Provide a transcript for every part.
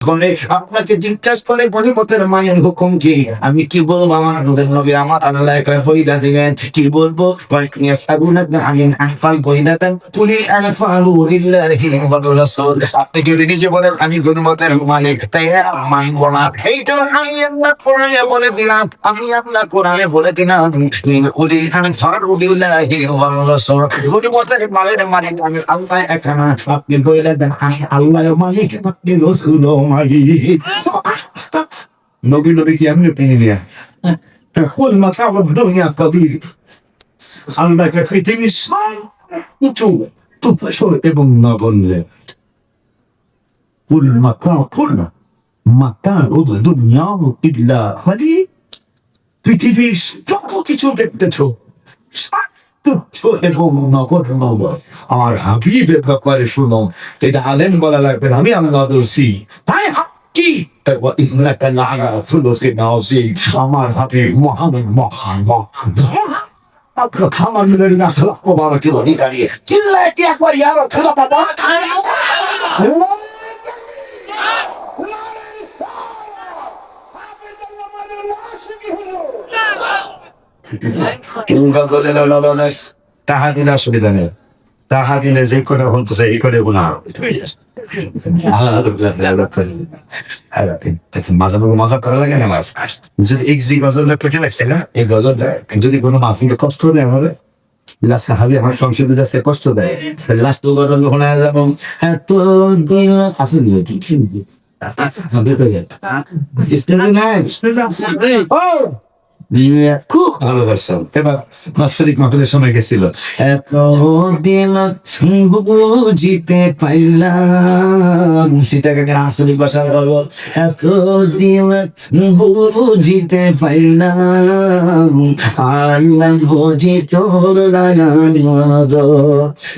বলে আপনাকে জিজ্ঞাসা করে পরিবতের মায়ের হুকুম কি? আমি কি বলবো? আমার নবী আমার আল্লাহ একটা বইটা দিবেন, কি বলবো? আমি আনফাল বইটা দেন, কুলি আনফাল লিল্লাহি ওয়া রাসূল। আপনি যদি নিজে বলেন আমি পরিবতের মালিক, তাই মানবো না। এইটা আমি আল্লাহ কোরআনে বলে দিলাম, আমি আল্লাহ কোরআনে বলে দিলাম, কুলি আনফাল লিল্লাহি ওয়া রাসূল। পরিবতের মালের মালিক আমি আল্লাহ একানা। আপনি বলে দেন আমি আল্লাহর মালিক, আপনি রাসূল নবী নবী কি আমি পেয়ে নিয়ে কুল মাকাম দুনিয়া কবির। আল্লাহকে পৃথিবীর উঁচু তুচ্ছ এবং নগণ্য। কুল মাকাম কুল মাকাম দুনিয়া ইল্লা খালি। পৃথিবীর যত কিছু দেখতেছ তুচ্ছ এবং নগণ্য। আমার হাবিবের ব্যাপারে শুনো, এটা আলেম বলা লাগবে না, আমি আল্লাহ বলছি। কি আমার হাবিব মহান মহান আপনার খামার মিলের না খেলা পাবার কি অধিকারী চিল্লায় কি একবার ইয়ার খেলা পাবা। তাহাদিনা সুবিধা নেই, তাহাদিনে যে করে হচ্ছে এই করে গুণা মজা করা লাগে না। যদি এক জি গজলটা পেটে লাগছে না, এই গজলটা যদি কোনো মাহফিলে কষ্ট দেয় হবে, লাস্টে হাজি আমার সংসদে যাচ্ছে কষ্ট দেয়, লাস্ট গজল যখন যাবো এত আসেনি খুব ভালোবাসতাম। এবার মাস্টারিক মাহফিলের সময় গেছিল, এত দিন বুঝিতে পাইলাম, সেটাকে আঞ্চলিক ভাষা বলবো, এত দিন বুঝিতে পাইলাম আল্লাহ বুঝি তোর।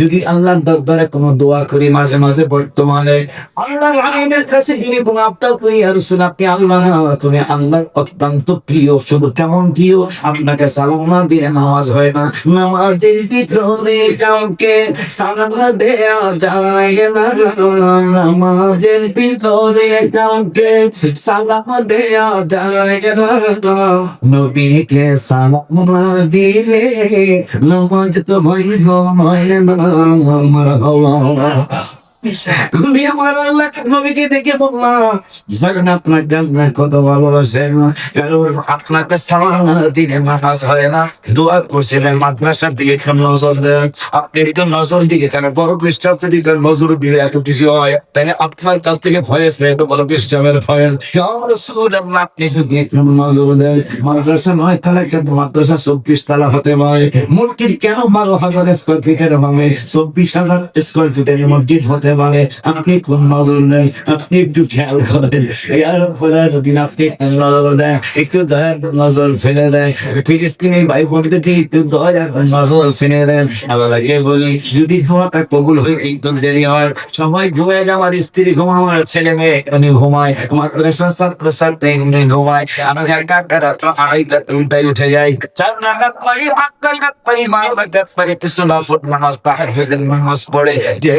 যদি আল্লাহর দরবারে কোনো দোয়া করি মাঝে মাঝে বর্তমানে আল্লাহর হাবিবের কাছে যদি কোনো আবদার করি, আর রাসূল আপনি আল্লাহ না, তুমি আল্লাহর অত্যন্ত প্রিয়। শুধু কেমন প্রিয়? আপনাকে সালাম না দিলে নামাজ হয় না, নামাজের ভিতরে কাউকে সালাম না দেয়া যায় না, নামাজের ভিতরে কাউকে সালাম দেয়া যায় না, নবীকে সালাম না দিলে নামাজ তো হয় না। আমি আমার আল্লাহ নবীকে দেখে বললাম, জানেন আপনার গান কত ভালোবাসেন, কারণ আপনাকে সালাম দিলে নামাজ হয় না। দোয়া করছিলেন মাদ্রাসার দিকে কেন নজর দেন, আপনি একটু নজর দিকে কেন বড় খ্রিস্টাব্দের দিকে নজর দিলে এত কিছু হয়, তাই আপনার কাছ থেকে ভয়েস এত বড় খ্রিস্টাবের ভয়েস। আপনি যদি একটু নজর দেন, মাদ্রাসা নয় তাহলে কিন্তু মাদ্রাসা 24 তলা হতে পারে, মসজিদ কেন 12,000 স্কোয়ার ফিটের হবে, 24,000 স্কোয়ার ফিটের মসজিদ হতে পারে। আপনি কোন নজর দেন, আপনি একটু খেয়াল করেন, আপনি নজর দেন, একটু দয়ার নজর ফেলে দেন, ফিলিস্তিনি ভাই বোনদের একটু দয়ার নজর ফেলে দেন। আল্লাহকে বলি যদি ধোয়াটা কবুল হয়ে একটু দেরি হয়, সবাই ঘুমায়, আমার স্ত্রী ঘুমায়, আমার ছেলে মেয়ে উনি ঘুমায়, মাদ্রাসা ছাত্র ছাত্রী উনি ঘুমায়, আমি 1:30 উল্টাই উঠে যাই, 4 নাগাদ পারি, 8 নাগাদ পারি, 12 নাগাদ পারি, কিছু নফল নামাজ তাহাজ্জুদের নামাজ পড়ে যে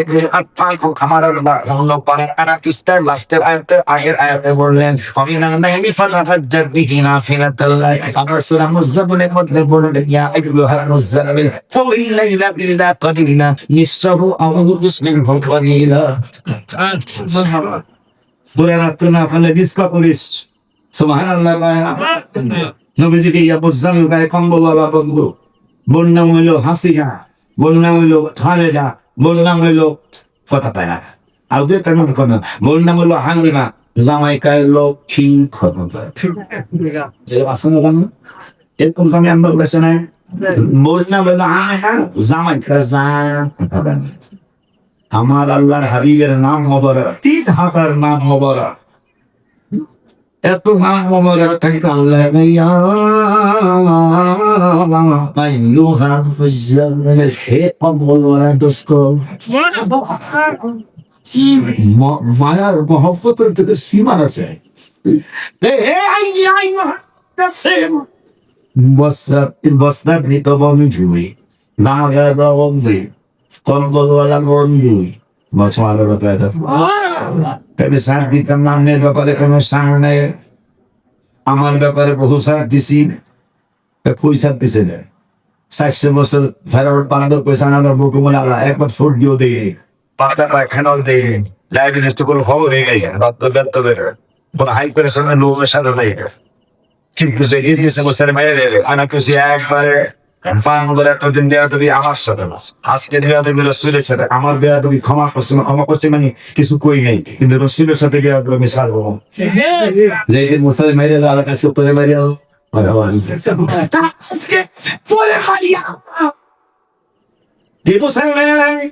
আমার আল্লাহ পারেন। আরাফিস্তার লাস্টের আয়াতের আগের আয়াতে বললেন অমিনান নাইমি ফাতাহাজ্জাত বিহি নাফিলাতাল্লাহ। আমার সূরা মুযাম্মিলের মধ্যে বললেন ইয়া আইয়ুহাল মুযাম্মিল কুমিল লাইলা ইল্লা কালিলা নিসফাহু আও ইনকুস মিনহু কালিলা। পুরা রাত না ফলে নিসফা করিস। সুবহানাল্লাহ। নবীজিকে ইয়া মুযাম্মিল গায়ে কম্বল ওয়ালা বন্ধু, বললাম হইলো হাসিনা, বললাম হইলো খালেদা, বললাম হইলো কথা পায় না, আর দু একটা কথা বললাম হইলো হাঙ্গিমা, জামাইকার লক্ষ্মী কথা এরকম জামাই আমরা বলেছে না, বললাম হইলো জামাইকা যা। আমার আল্লাহর হাবিবের নাম মোবারক, 3,000 নাম মোবারক, এত নাম মোবারক থাকতে আল্লাহ মায়ার মহব্বতের থেকে সীমা আছে। বস্তার নিত বন্ধুই নাগা বন্ধু কম্বলওয়ালা বন্ধু মাছ মারা তবে সার দিতাম না, আপনার ব্যাপারে কোনো সার নেই, আমার ব্যাপারে বহু সার দিছি, কই সার দিছে না 400 বছর ফেরার বান্দর পয়সা আমরা বুকু বলে আল্লাহ একবার ছোট দিয়েও দেই পাতা পায়খানাও দেই ডায়াবেটিস তো কোনো খবর হয়ে গেছে রক্ত ব্যর্থ বেরো কোনো হাই প্রেশারের লোকের সাথে নেই কিন্তু যে ইংলিশে বসে মেরে দেবে আমার খুশি একবারে বাংলার এতদিন দেওয়া তুমি আমার সাথে না আজকে দেওয়া তুমি রসুলের সাথে আমার দেওয়া তুমি ক্ষমা করছে মানে কিছু কই নাই কিন্তু রসুলের সাথে দেওয়া তুমি সারবো যে মুসালে মেরে আল্লাহ কাছে উপরে মেরে আজকে পরে হারিয়া People say,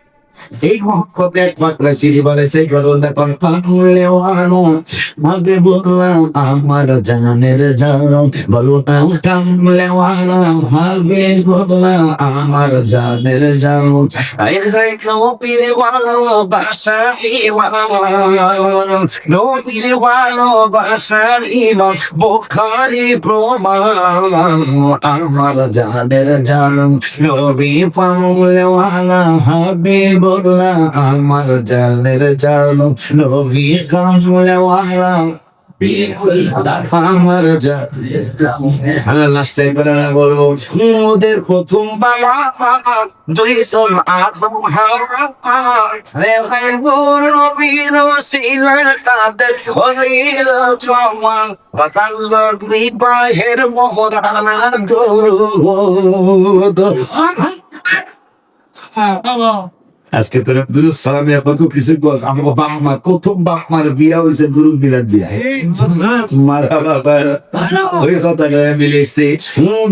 এই মহব্বতে একমাত্র সিঁড়ি বলে সেই গরুদা কনফান হলেও আনো মাগে বললাম আমার জানের জানো বলতাম কামলেও আনো মাগে বললাম আমার জানের জানো আই যাই নবীরে ভালোবাসা নবীরে ভালোবাসা ইমান বুখারী প্রমাণ আমার জানের জানো নবী পামলেও আনো হাবিব আমার জানের জানো নবী কামলেওয়ালা আমার জানের লাস্টে করে বলবো ওদের প্রথম বাবা দুইজন আদম হাওয়া নবীর সিলা তাদের হইল জমা বাতাল বিবাহের মোহরানা দরুদ আজকে তোর দুরু সালামে কত কিছু বস আমার বাপ মা প্রথম বাপ মার বিয়া হয়েছে গুরু দিলার বিয়া মারা বাবার ওই কথাটা মিলেছে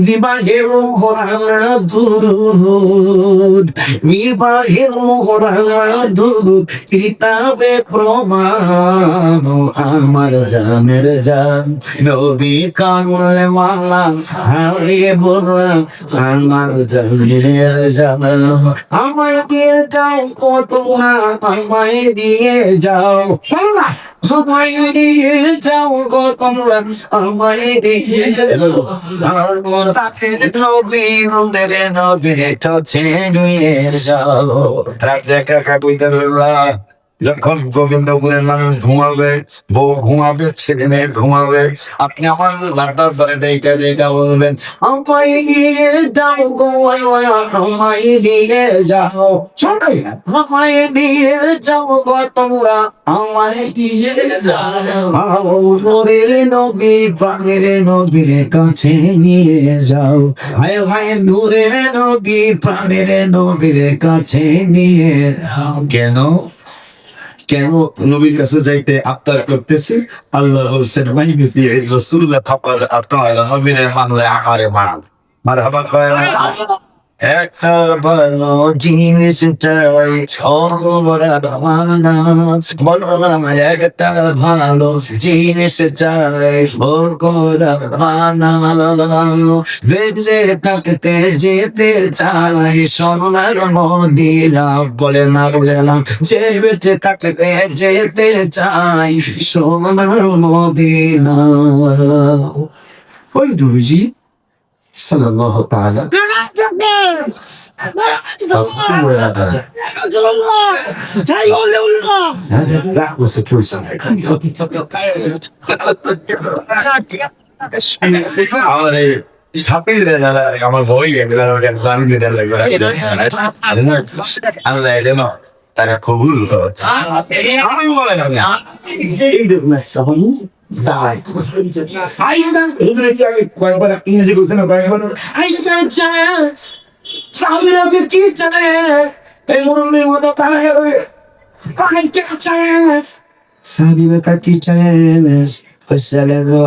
বিবাহের মোহরানা দুরুদ বিবাহের মোহরানা দুরুদ কিতাবে প্রমাণ আমার জানের জান নবী কামলে মালা হারিয়ে বললাম আমার জানের জান আমায় দিয়ে যাও তোমরা আমায় দিয়ে যাও আমায় দিয়ে যাও গো তোমরা আমায় দিয়ে যাও নবীর কাছে নিয়ে যাও রাজা কাকা বইতে যখন গোবিন্দপুরের মানুষ ঘুমাবে বউ ঘুমাবে ছেলে মেয়ে ঘুমাবে আপনি আমার লাটার ধরে ডেকে বলবেন আমায় দিয়ে যাও গো আমায় দিয়ে যাও আমায় দিয়ে যাও গো তোমরা আমায় দিয়ে যাও নবী প্রাণের নবীর কাছে নিয়ে যাও ভাই ভাই নূরের নবী প্রাণের নবীর কাছে নিয়ে যাও কেন নবীর কাছে যাইতে আবদার করতেছি আল্লাহ বলছেন রাসূলুল্লাহ ফাকাদ আতাআলা নবীর মানলে আমারে মান মারহাবা কয় একটা ভালো জিনিস চাই বললাম একটা ভালো জিনিস চাই বেঁচে থাকতে যেতে চাই সোনার মদিনা বলে না যে বেঁচে থাকতে যেতে চাই সোনার মদিনা ওই দুজি সাল্লাল্লাহু তাআলা That was a person. আমার বই তারা কবুল আমি বলেন ইংরেজি বলছেন সামনে টিচার এই মুরব্বীর মতো তারা সাবিলা তার টিচার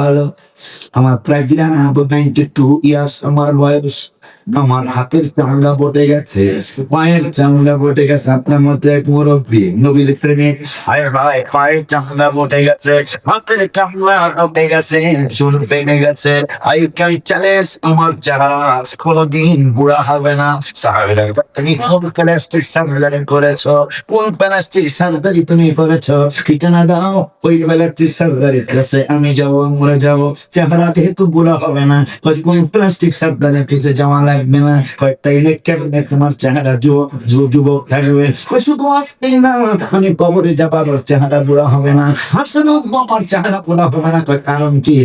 ভালো আমার প্রায় 92 ইয়ার্স আমার বয়স আমার হাতের চামড়া বটে গেছে পায়ের চামড়া বটে গেছে আপনার মধ্যে এক মুরব্বী নবীর প্রেমে ভাই পায়ের চামড়া বটে গেছে হাতের চামড়া বটে গেছে চুল পেকে গেছে আই ক্যান চ্যালেঞ্জ আমার জাহাজ কোনোদিন বুড়া হবে না সাহাবীরা তুমি কোন প্লাস্টিক সার্জারি করেছো কোন প্লাস্টিক সার্জারি তুমি করেছো ঠিকানা দাও ওই প্লাস্টিক সার্জারি কাছে আমি যাবো মরে যাবো চেহারা যেহেতু বুড়া হবে না কোন প্লাস্টিক সার্জারি কাছে যাওয়া খাওয়া লাগবে না, তাইলে কেমনে তোমার চেহারা যুবক থাকবে? শুধু আসবেই না, আমি কবরে যাবার চেহারা বুড়া হবে না, হাসন আমার চেহারা বুড়া হবে না। কারণ কি?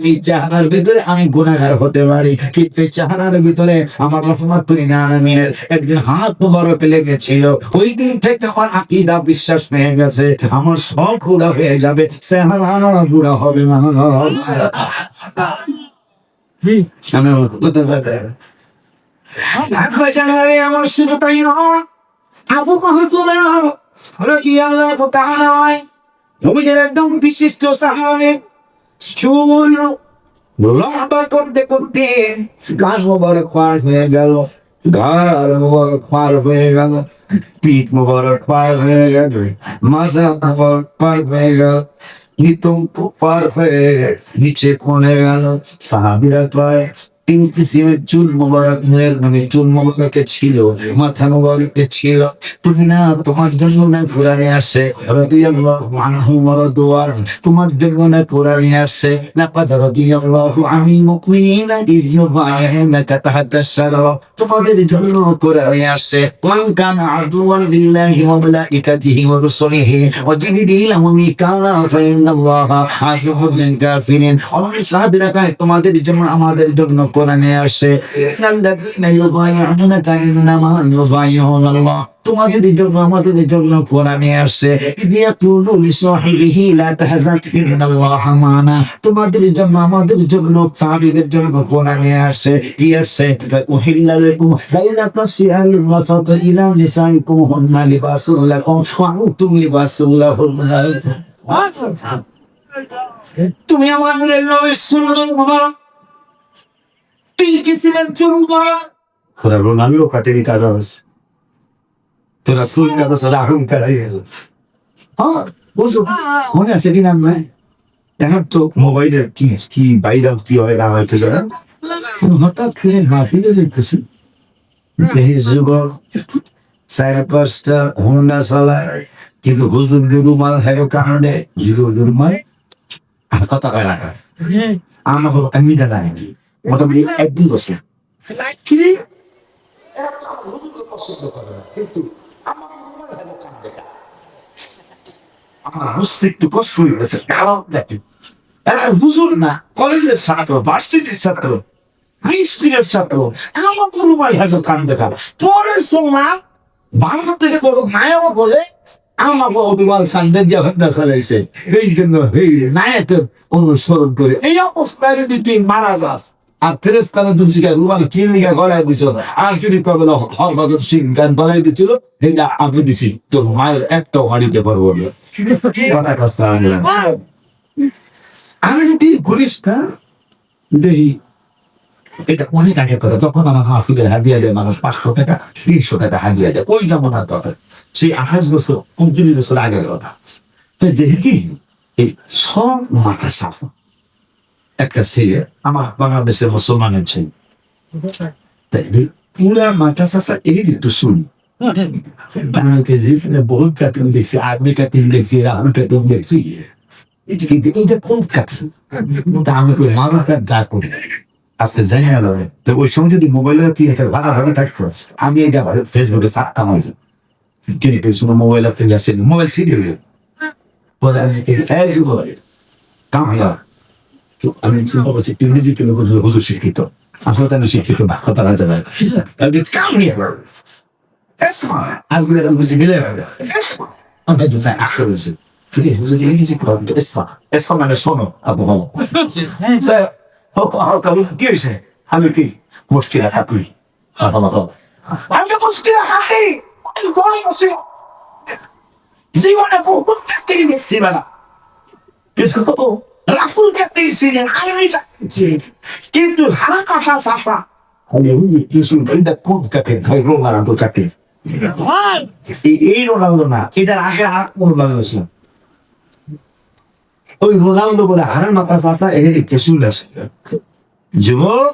এই চেহারার ভিতরে আমি গুনাহগার হতে পারি, কিন্তু এই চেহারার ভিতরে আমার রহমাতুল আলামিনের একদিন হাত মুবারক লেগেছিল। ওই দিন থেকে আমার আকীদা বিশ্বাস পেয়ে গেছে, আমার সব বুড়া হয়ে যাবে, চেহারা বুড়া হবে না। আমার শুধু তাই নয়, আবু একদম বিশিষ্ট সাহাবী, চুল লম্বা করতে করতে গান মোবারক পার হয়ে গেল, ঘর মোবারক পার হয়ে গেল, পিঠ মোবারক পার হয়ে গেল, মাথা মোবারক পার হয়ে গেল, নিতম পার হয়ে নিচে কোনে গেল। সাহাবীরা কয় 3 কিসিমের চুল মোবারক চুল মোবারকে ছিল, মাথা মোবারকে ছিল। তুমি না তোমার জন্য না কোরআনে আসে, রাদিয়াল্লাহু আনহু মারদুয়ার, তোমার জন্য না কোরআনে আসে, লাকাদ রাদিয়াল্লাহু আনিল মুমিনিনা ইয ইউবাইউনাকা তাহতা আশ-শাজরা, তোমাদের জন্য কোরআনে আসে। মান কানা আদুওয়ান লিল্লাহি ওয়া মালাইকাতিহি ওয়া রুসুলিহি ওয়া জিবরিল ওয়া মিকাইল ফাইন্নাল্লাহা আদুউল লিল কাফিরিন। আমার সাহাবীরা কয় তোমাদের জন্য আমাদের জন্য কোরআনে আসে, আল্লাযীনা ইউবাইউনাকা ইন্নামা ইউবাইউনাল্লাহ, তোমাদের জন্য আমাদের জন্য কোরআনে আসে। ইয়াকুলু লিসাহিবিহি লা তাহজান ইন্নাল্লাহা মা'ানা, তোমাদের জন্য আমাদের জন্য সাহাবীদের জন্য কোরআনে আসে। কি আসে? উহিল্লা লাকুম লাইলাতাস সিয়ামি রাফাতু ইলা নিসাইকুম হুন্না লিবাসুল লাকুম ওয়া আনতুম লিবাসুল লাহুম। তুমি আমাদের নবীর সুন্নাত মুবারক 3 কিসিমের চুল মুবারক, খোদা রোনাল্ডো কাটেনি কাগজ, তোরা সুই কাগজ রাহুল কারাই গেল। হ্যাঁ বুঝো, মনে আছে কিনা? আমি এখন তো মোবাইলে কি ভাইরাল কি হয় না হয়তো যারা হঠাৎ করে মাহফিলে যেতেছি, দেখি যুবক 4-5টা হোন্ডা চালায়, কিন্তু হুজুর রুমাল হেরো কারণে হুজুর রুমাল হাতা টাকায় রাখা। আমার হলো আমি নাই মোটামুটি 1 বছর কি পছন্দ করে না, কিন্তু আমার বুঝতে একটু কষ্ট হয়ে গেছে। কারণ দেখি হুজুর না, কলেজের ছাত্র, ভার্সিটির ছাত্র, হাই স্কুলের ছাত্র, আমার কোনো ভাই হয়তো কান দেখা পরের সময় বাংলা থেকে বড় মায়াও বলে আমাকে অভিমান কান্দে দিয়ে হত্যা চালাইছে। এই জন্য এই নায়কের অনুসরণ করে এই অবস্থায় যদি তুই মারা যাস আর ফেরেস্তারা দুর্জিকা রুমাল কিনলিকা গলায় দিছিল, আর যদি কবে হরবাদর সিং গান গলায় দিছিল, এইটা আমি দিছি, তোর মায়ের একটাও হারিতে পারবো না। আমি যদি ঘুরিস না দেখি এটা অনেক আগের কথা, তখন আমার হাফিজের হাদিয়া দেয় মানুষ 500 টাকা 300 টাকা হাদিয়া দেয়, ওই যেমন আর কথা সেই 28 বছর 29 বছর আগের কথা। তো দেখি কি এই সব মাথা সাফা একটা ছেলে, আমার বাংলাদেশের মুসলমানের ছেলে, তাই পুরা মাথা সাফা এই একটু শুনি। বহুত কার্টুন দেখছি, আর্মি কার্টুন দেখছি, রাহুল কার্টুন দেখছি, এটা কোন কার্টুন? আমি মানুষ যা করি আজকে জানি না। তো ওই সময় যদি মোবাইলে তুই এটা ভালো ভালো থাকতো, আমি এটা ফেসবুকে চাপতাম হয়েছে কিন্তু শুনো মোবাইল থেকে আসে মোবাইল সিডি হয়ে বলে আমি কাম হইয়া আমি চিন্তা করছি ইংরেজি পেলে হুজুর শিক্ষিত, আসলে তো আমি শিক্ষিত না, কথা রাখতে পারে কাম নিয়ে আগুলো বুঝি মিলে আমরা তো চাই আঁকা বুঝি হুজুর ইংরেজি পড়াবে এসা মানে শোনো আবু কি হয়েছে? আমি কি মুশকিল হাতুই আমি তো মুশকিল হাতি জীবনে বহু চাকরি নিচ্ছি বেলা, রাফুল কাটতে আমি কিন্তু হারা কাটা সাফা কোন কাটে রোনাল্ডো কাটে, এই রোনাল্ডো না, এটার আগে আর কোন রোনাল্ডো ছিল, ওই রোনাল্ডো বলে হারা মাথা চাষা এর শুনলে যুবক।